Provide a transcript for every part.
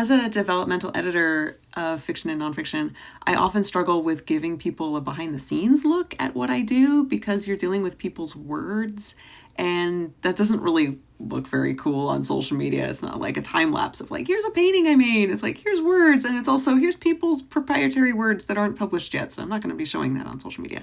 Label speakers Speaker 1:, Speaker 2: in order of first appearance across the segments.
Speaker 1: As a developmental editor of fiction and nonfiction, I often struggle with giving people a behind the scenes look at what I do because you're dealing with people's words, and that doesn't really look very cool on social media. It's not like a time lapse of like, here's a painting I made. It's like, here's words, and it's also, here's people's proprietary words that aren't published yet, so I'm not going to be showing that on social media.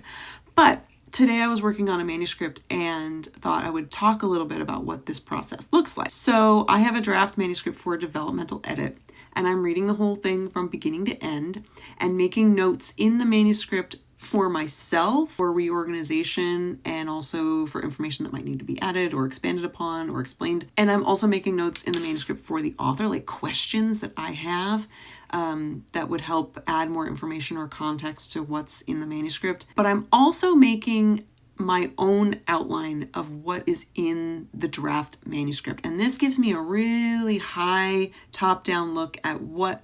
Speaker 1: But today I was working on a manuscript and thought I would talk a little bit about what this process looks like. So I have a draft manuscript for a developmental edit, and I'm reading the whole thing from beginning to end and making notes in the manuscript for myself, for reorganization, and also for information that might need to be added or expanded upon or explained. And I'm also making notes in the manuscript for the author, like questions that I have that would help add more information or context to what's in the manuscript. But I'm also making my own outline of what is in the draft manuscript. And this gives me a really high top-down look at what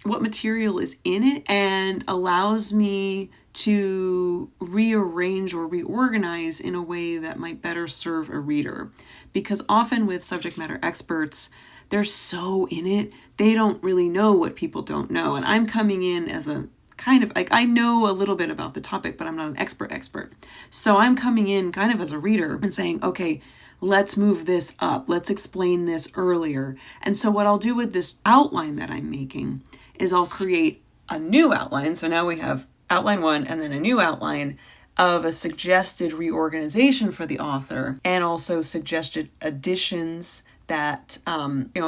Speaker 1: material is in it and allows me to rearrange or reorganize in a way that might better serve a reader. Because often with subject matter experts, they're so in it, they don't really know what people don't know. And I'm coming in as a kind of like, I know a little bit about the topic, but I'm not an expert. So I'm coming in kind of as a reader and saying, okay, let's move this up. Let's explain this earlier. And so what I'll do with this outline that I'm making is I'll create a new outline. So now we have outline 1 and then a new outline of a suggested reorganization for the author, and also suggested additions that,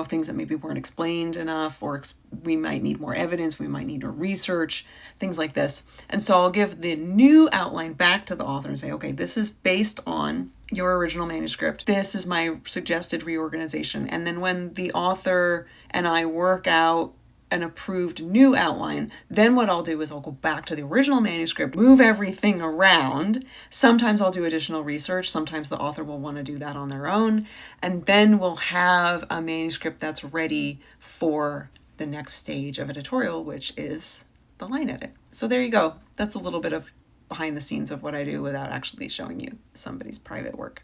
Speaker 1: things that maybe weren't explained enough, or we might need more evidence, we might need more research, things like this. And so I'll give the new outline back to the author and say, okay, this is based on your original manuscript. This is my suggested reorganization. And then when the author and I work out an approved new outline, then what I'll do is I'll go back to the original manuscript, move everything around. Sometimes I'll do additional research. Sometimes the author will want to do that on their own. And then we'll have a manuscript that's ready for the next stage of editorial, which is the line edit. So there you go. That's a little bit of behind the scenes of what I do without actually showing you somebody's private work.